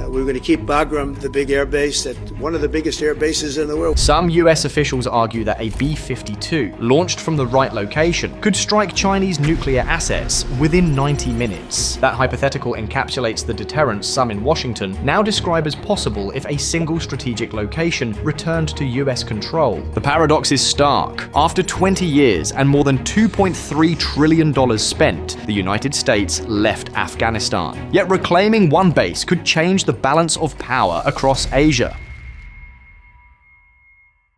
We're going to keep Bagram, the big air base, one of the biggest air bases in the world. Some US officials argue that a B-52, launched from the right location, could strike Chinese nuclear assets within 90 minutes. That hypothetical encapsulates the deterrence some in Washington now describe as possible if a single strategic location returned to US control. The paradox is stark. After 20 years and more than $2.3 trillion spent, the United States left Afghanistan. Yet reclaiming one base could change the balance of power across Asia.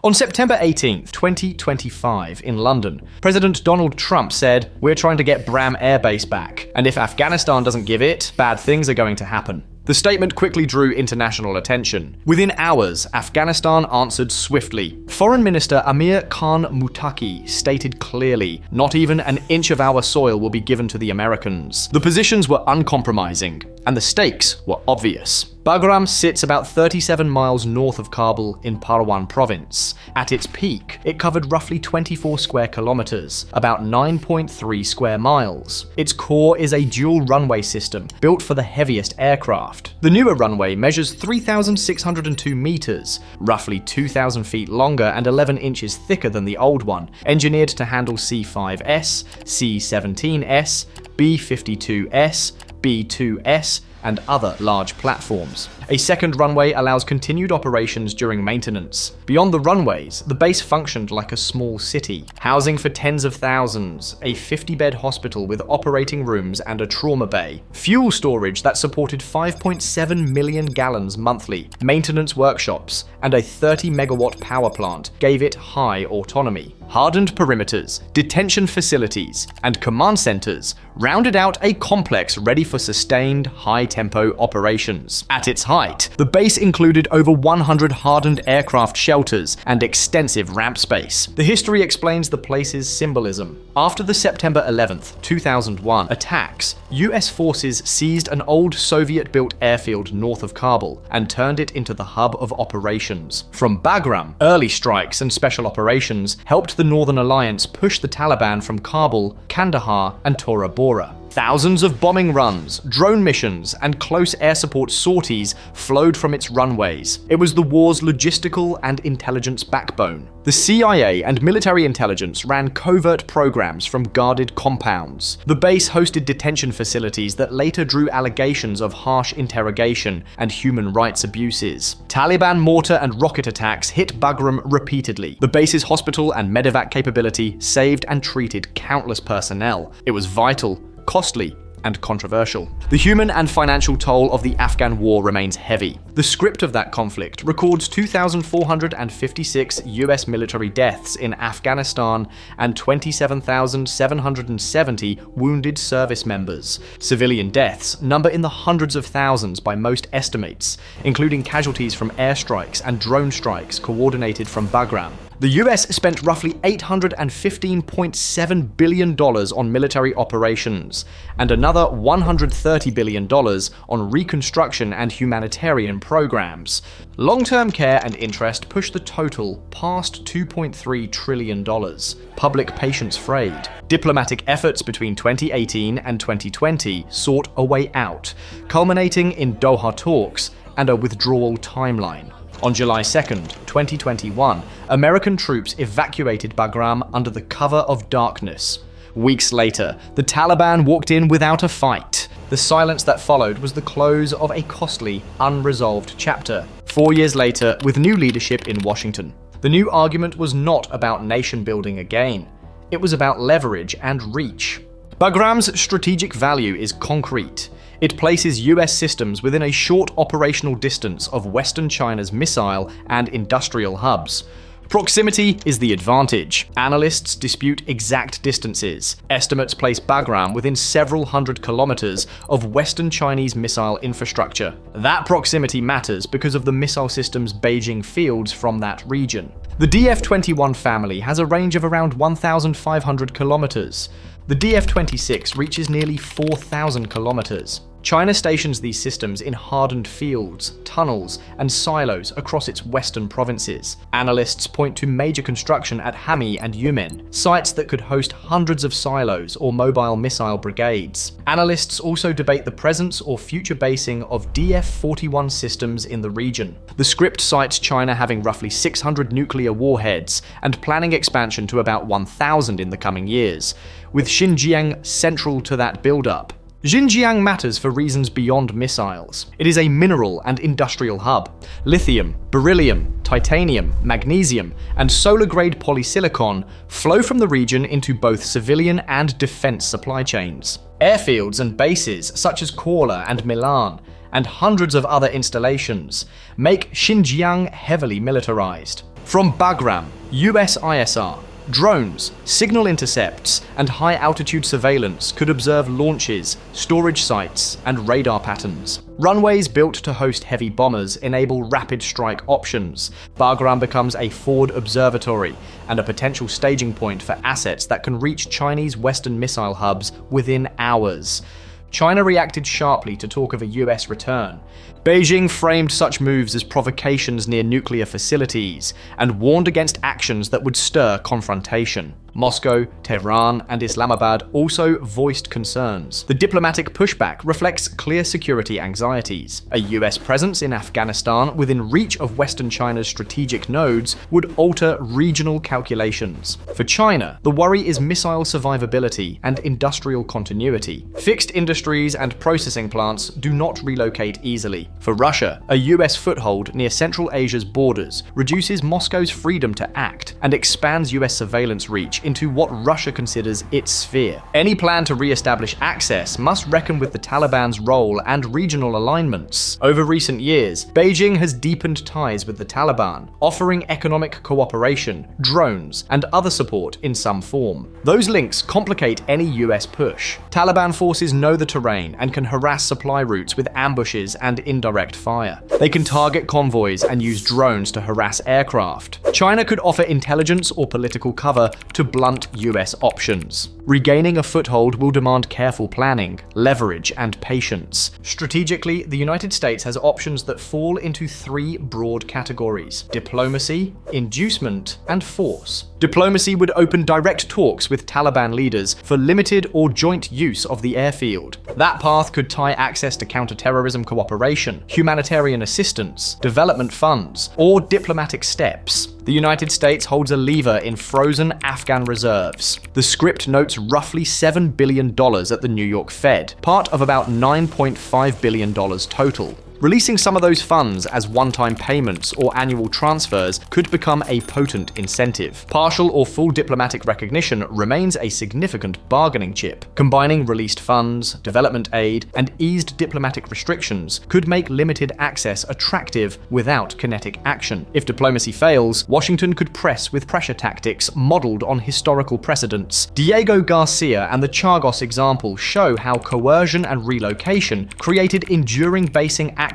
On September 18, 2025, in London, President Donald Trump said, "We're trying to get Bagram Air Base back, and if Afghanistan doesn't give it, bad things are going to happen." The statement quickly drew international attention. Within hours, Afghanistan answered swiftly. Foreign Minister Amir Khan Muttaqi stated clearly, "Not even an inch of our soil will be given to the Americans." The positions were uncompromising, and the stakes were obvious. Bagram sits about 37 miles north of Kabul in Parwan province. At its peak, it covered roughly 24 square kilometers, about 9.3 square miles. Its core is a dual runway system built for the heaviest aircraft. The newer runway measures 3,602 meters, roughly 2,000 feet longer and 11 inches thicker than the old one, engineered to handle C-5S, C-17S, B-52S, B-2S, and other large platforms. A second runway allows continued operations during maintenance. Beyond the runways, the base functioned like a small city, housing for tens of thousands, a 50-bed hospital with operating rooms and a trauma bay, fuel storage that supported 5.7 million gallons monthly, maintenance workshops, and a 30-megawatt power plant gave it high autonomy. Hardened perimeters, detention facilities, and command centers rounded out a complex ready for sustained, high-tempo operations. At its height, the base included over 100 hardened aircraft shelters and extensive ramp space. The history explains the place's symbolism. After the September 11, 2001 attacks, US forces seized an old Soviet-built airfield north of Kabul and turned it into the hub of operations. From Bagram, early strikes and special operations helped the Northern Alliance push the Taliban from Kabul, Kandahar, and Tora Bora. Thousands of bombing runs, drone missions, and close air support sorties flowed from its runways. It was the war's logistical and intelligence backbone. The CIA and military intelligence ran covert programs from guarded compounds. The base hosted detention facilities that later drew allegations of harsh interrogation and human rights abuses. Taliban mortar and rocket attacks hit Bagram repeatedly. The base's hospital and medevac capability saved and treated countless personnel. It was vital, costly, and controversial. The human and financial toll of the Afghan war remains heavy. The script of that conflict records 2,456 US military deaths in Afghanistan and 27,770 wounded service members. Civilian deaths number in the hundreds of thousands by most estimates, including casualties from airstrikes and drone strikes coordinated from Bagram. The US spent roughly $815.7 billion on military operations, and another $130 billion on reconstruction and humanitarian programs. Long-term care and interest pushed the total past $2.3 trillion. Public patience frayed. Diplomatic efforts between 2018 and 2020 sought a way out, culminating in Doha talks and a withdrawal timeline. On July 2nd, 2021, American troops evacuated Bagram under the cover of darkness. Weeks later, the Taliban walked in without a fight. The silence that followed was the close of a costly, unresolved chapter. 4 years later, with new leadership in Washington, the new argument was not about nation building again. It was about leverage and reach. Bagram's strategic value is concrete. It places US systems within a short operational distance of Western China's missile and industrial hubs. Proximity is the advantage. Analysts dispute exact distances. Estimates place Bagram within several hundred kilometers of Western Chinese missile infrastructure. That proximity matters because of the missile system's Beijing fields from that region. The DF-21 family has a range of around 1,500 kilometers. The DF-26 reaches nearly 4,000 kilometers. China stations these systems in hardened fields, tunnels, and silos across its western provinces. Analysts point to major construction at Hami and Yumen, sites that could host hundreds of silos or mobile missile brigades. Analysts also debate the presence or future basing of DF-41 systems in the region. The script cites China having roughly 600 nuclear warheads and planning expansion to about 1,000 in the coming years, with Xinjiang central to that build-up. Xinjiang matters for reasons beyond missiles. It is a mineral and industrial hub. Lithium, beryllium, titanium, magnesium, and solar-grade polysilicon flow from the region into both civilian and defense supply chains. Airfields and bases such as Kuala and Milan, and hundreds of other installations, make Xinjiang heavily militarized. From Bagram, US ISR, drones, signal intercepts, and high-altitude surveillance could observe launches, storage sites, and radar patterns. Runways built to host heavy bombers enable rapid strike options. Bagram becomes a forward observatory and a potential staging point for assets that can reach Chinese Western missile hubs within hours. China reacted sharply to talk of a US return. Beijing framed such moves as provocations near nuclear facilities and warned against actions that would stir confrontation. Moscow, Tehran, and Islamabad also voiced concerns. The diplomatic pushback reflects clear security anxieties. A US presence in Afghanistan within reach of Western China's strategic nodes would alter regional calculations. For China, the worry is missile survivability and industrial continuity. Fixed industries and processing plants do not relocate easily. For Russia, a US foothold near Central Asia's borders reduces Moscow's freedom to act and expands US surveillance reach into what Russia considers its sphere. Any plan to re-establish access must reckon with the Taliban's role and regional alignments. Over recent years, Beijing has deepened ties with the Taliban, offering economic cooperation, drones, and other support in some form. Those links complicate any US push. Taliban forces know the terrain and can harass supply routes with ambushes and indirect fire. They can target convoys and use drones to harass aircraft. China could offer intelligence or political cover to blunt US options. Regaining a foothold will demand careful planning, leverage, and patience. Strategically, the United States has options that fall into three broad categories: diplomacy, inducement, and force. Diplomacy would open direct talks with Taliban leaders for limited or joint use of the airfield. That path could tie access to counterterrorism cooperation, humanitarian assistance, development funds, or diplomatic steps. The United States holds a lever in frozen Afghan reserves. The script notes roughly $7 billion at the New York Fed, part of about $9.5 billion total. Releasing some of those funds as one-time payments or annual transfers could become a potent incentive. Partial or full diplomatic recognition remains a significant bargaining chip. Combining released funds, development aid, and eased diplomatic restrictions could make limited access attractive without kinetic action. If diplomacy fails, Washington could press with pressure tactics modeled on historical precedents. Diego Garcia and the Chagos example show how coercion and relocation created enduring basing access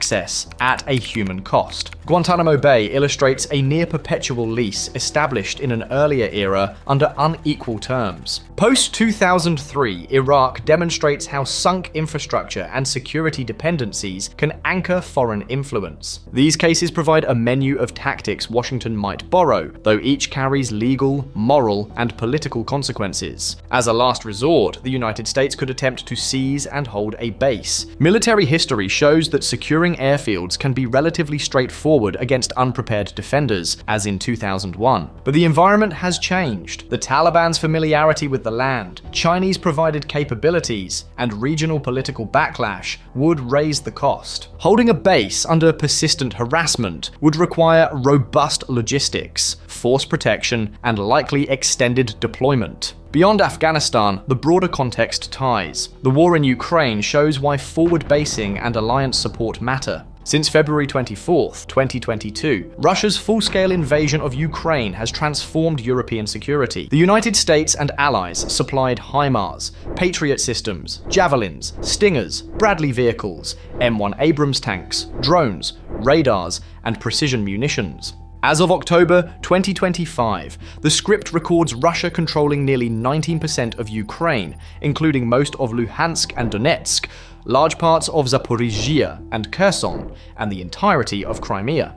at a human cost. Guantanamo Bay illustrates a near-perpetual lease established in an earlier era under unequal terms. Post-2003, Iraq demonstrates how sunk infrastructure and security dependencies can anchor foreign influence. These cases provide a menu of tactics Washington might borrow, though each carries legal, moral, and political consequences. As a last resort, the United States could attempt to seize and hold a base. Military history shows that securing airfields can be relatively straightforward against unprepared defenders, as in 2001. But the environment has changed. The Taliban's familiarity with the land, Chinese-provided capabilities, and regional political backlash would raise the cost. Holding a base under persistent harassment would require robust logistics, force protection, and likely extended deployment. Beyond Afghanistan, the broader context ties. The war in Ukraine shows why forward basing and alliance support matter. Since February 24, 2022, Russia's full-scale invasion of Ukraine has transformed European security. The United States and allies supplied HIMARS, Patriot systems, Javelins, Stingers, Bradley vehicles, M1 Abrams tanks, drones, radars, and precision munitions. As of October 2025, the script records Russia controlling nearly 19% of Ukraine, including most of Luhansk and Donetsk, large parts of Zaporizhia and Kherson, and the entirety of Crimea.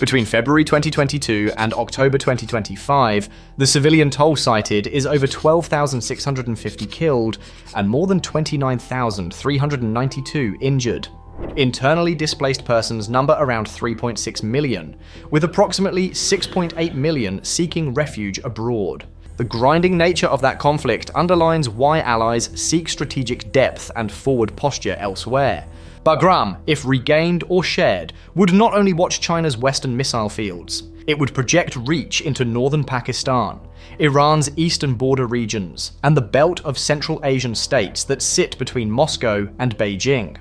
Between February 2022 and October 2025, the civilian toll cited is over 12,650 killed and more than 29,392 injured. Internally displaced persons number around 3.6 million, with approximately 6.8 million seeking refuge abroad. The grinding nature of that conflict underlines why allies seek strategic depth and forward posture elsewhere. Bagram, if regained or shared, would not only watch China's western missile fields, it would project reach into northern Pakistan, Iran's eastern border regions, and the belt of Central Asian states that sit between Moscow and Beijing.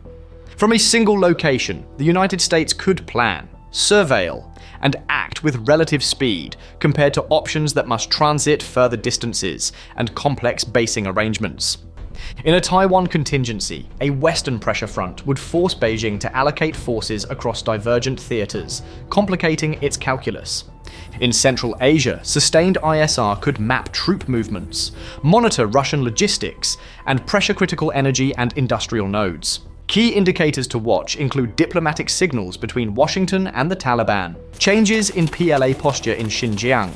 From a single location, the United States could plan, surveil, and act with relative speed compared to options that must transit further distances and complex basing arrangements. In a Taiwan contingency, a Western pressure front would force Beijing to allocate forces across divergent theaters, complicating its calculus. In Central Asia, sustained ISR could map troop movements, monitor Russian logistics, and pressure critical energy and industrial nodes. Key indicators to watch include diplomatic signals between Washington and the Taliban, changes in PLA posture in Xinjiang,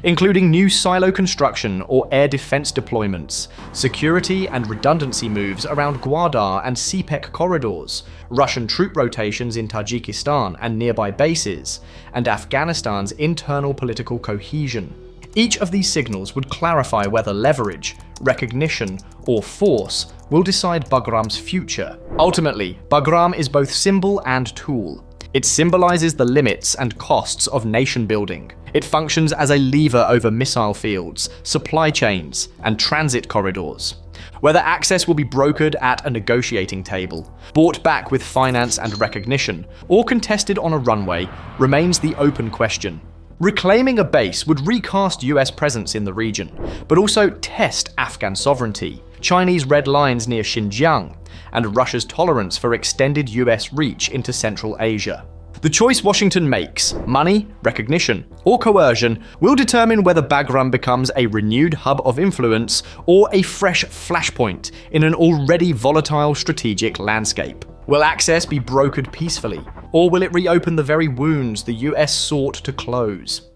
including new silo construction or air defense deployments, security and redundancy moves around Gwadar and CPEC corridors, Russian troop rotations in Tajikistan and nearby bases, and Afghanistan's internal political cohesion. Each of these signals would clarify whether leverage, recognition, or force will decide Bagram's future. Ultimately, Bagram is both symbol and tool. It symbolizes the limits and costs of nation building. It functions as a lever over missile fields, supply chains, and transit corridors. Whether access will be brokered at a negotiating table, bought back with finance and recognition, or contested on a runway remains the open question. Reclaiming a base would recast US presence in the region, but also test Afghan sovereignty, Chinese red lines near Xinjiang, and Russia's tolerance for extended US reach into Central Asia. The choice Washington makes, money, recognition, or coercion, will determine whether Bagram becomes a renewed hub of influence or a fresh flashpoint in an already volatile strategic landscape. Will access be brokered peacefully, or will it reopen the very wounds the US sought to close?